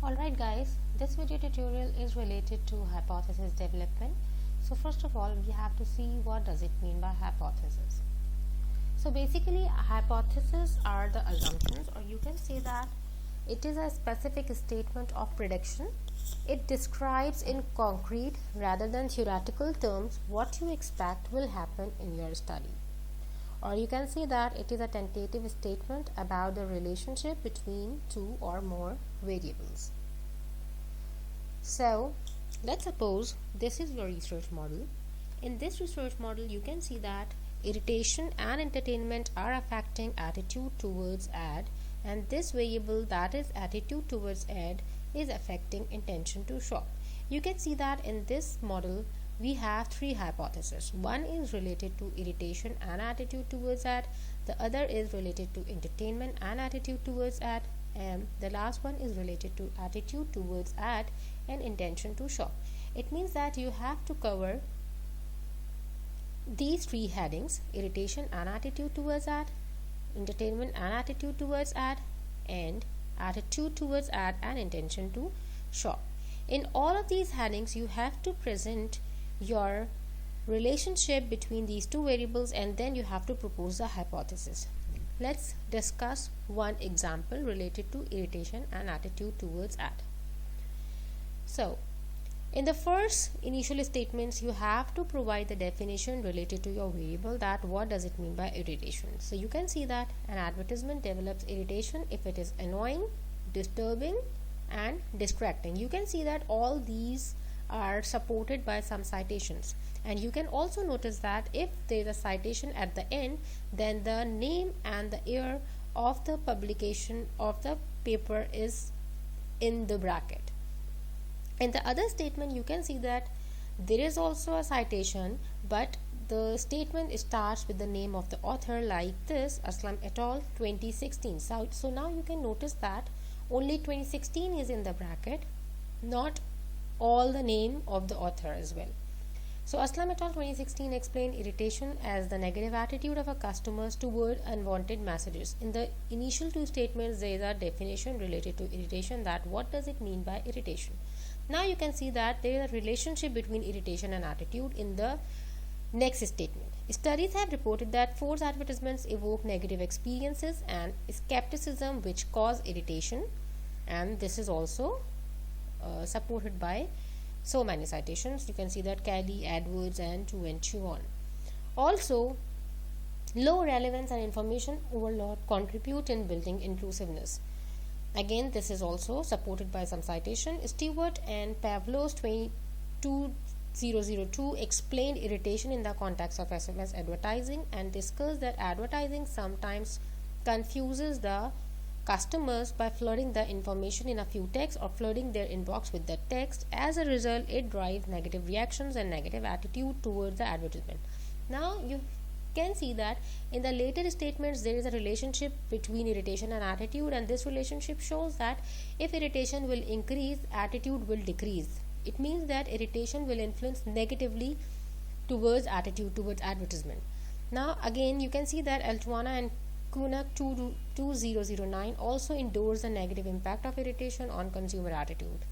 Alright guys, this video tutorial is related to hypothesis development. So first of all, we have to see what does it mean by hypothesis. So basically, hypotheses are the assumptions, or you can say that it is a specific statement of prediction. It describes in concrete rather than theoretical terms what you expect will happen in your study. Or you can say that it is a tentative statement about the relationship between two or more variables. So let's suppose this is your research model. In this research model, you can see that irritation and entertainment are affecting attitude towards ad, and this variable, that is attitude towards ad, is affecting intention to shop. You can see that in this model we have three hypotheses. One is related to irritation and attitude towards ad, the other is related to entertainment and attitude towards ad, and the last one is related to attitude towards ad and intention to shop. It means that you have to cover these three headings: irritation and attitude towards ad, entertainment and attitude towards ad, and attitude towards ad and intention to shop. In all of these headings, you have to present your relationship between these two variables, and then you have to propose a hypothesis. Let's discuss one example related to irritation and attitude towards ad. So in the first initial statements, you have to provide the definition related to your variable, that what does it mean by irritation. So you can see that an advertisement develops irritation if it is annoying, disturbing and distracting. You can see that all these are supported by some citations, and you can also notice that if there is a citation at the end, then the name and the year of the publication of the paper is in the bracket. In the other statement, you can see that there is also a citation, but the statement starts with the name of the author, like this: Aslam et al. 2016. So now you can notice that only 2016 is in the bracket, not all the name of the author as well. So Aslam et al. 2016 explained irritation as the negative attitude of a customer toward unwanted messages. In the initial two statements, there is a definition related to irritation, that what does it mean by irritation. Now you can see that there is a relationship between irritation and attitude in the next statement. Studies have reported that false advertisements evoke negative experiences and skepticism, which cause irritation, and this is also supported by so many citations. You can see that Kelly, Edwards and so on. Also, low relevance and information overload contribute in building inclusiveness. Again, this is also supported by some citation. Stewart and Pavlos 2002 explained irritation in the context of SMS advertising and discussed that advertising sometimes confuses the customers by flooding the information in a few texts or flooding their inbox with the text. As a result, it drives negative reactions and negative attitude towards the advertisement. Now you can see that in the later statements there is a relationship between irritation and attitude, and this relationship shows that if irritation will increase, attitude will decrease. It means that irritation will influence negatively towards attitude towards advertisement. Now again, you can see that Altwana and Kunak 2009 also endorse the negative impact of irritation on consumer attitude.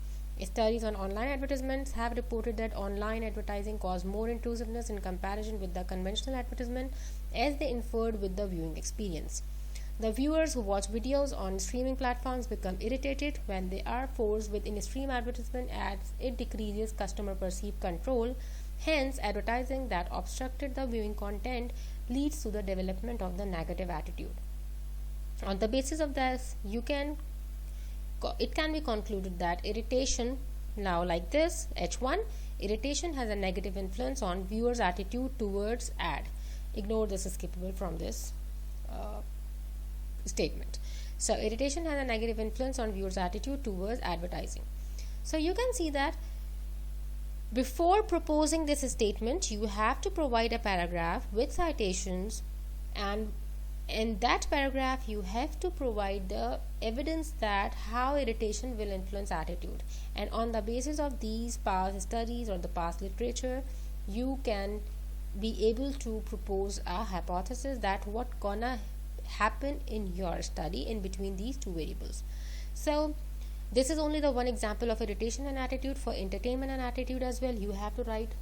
Studies on online advertisements have reported that online advertising caused more intrusiveness in comparison with the conventional advertisement, as they inferred with the viewing experience. The viewers who watch videos on streaming platforms become irritated when they are forced with in-stream advertisement ads. It decreases customer perceived control. Hence, advertising that obstructed the viewing content leads to the development of the negative attitude. On the basis of this, it can be concluded that irritation, now like this, H1, irritation has a negative influence on viewers' attitude towards ad. Ignore this, is skippable from this statement. So irritation has a negative influence on viewers' attitude towards advertising. So you can see that before proposing this statement, you have to provide a paragraph with citations, and in that paragraph you have to provide the evidence that how irritation will influence attitude, and on the basis of these past studies or the past literature, you can be able to propose a hypothesis that what gonna happen in your study in between these two variables. So This is only the one example of irritation and attitude. For entertainment and attitude as well, you have to write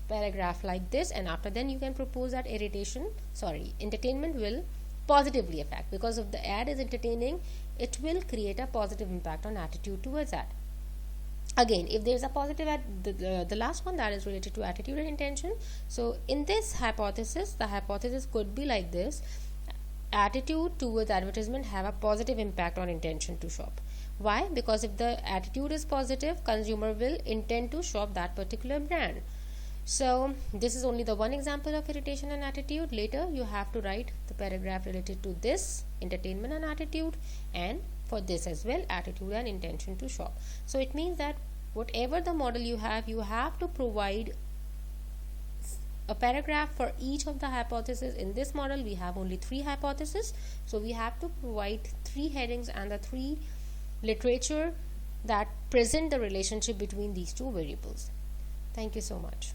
paragraph like this, and after then you can propose that entertainment will positively affect, because if the ad is entertaining, it will create a positive impact on attitude towards that. Again, if there is a positive the last one, that is related to attitude and intention. So in this hypothesis, the hypothesis could be like this: attitude towards advertisement have a positive impact on intention to shop. Why? Because if the attitude is positive, consumer will intend to shop that particular brand. So this is only the one example of irritation and attitude. Later you have to write the paragraph related to this, entertainment and attitude, and for this as well, attitude and intention to shop. So it means that whatever the model you have to provide a paragraph for each of the hypotheses. In this model we have only 3 hypotheses, so we have to provide 3 headings and the 3 literature that present the relationship between these 2 variables. Thank you so much.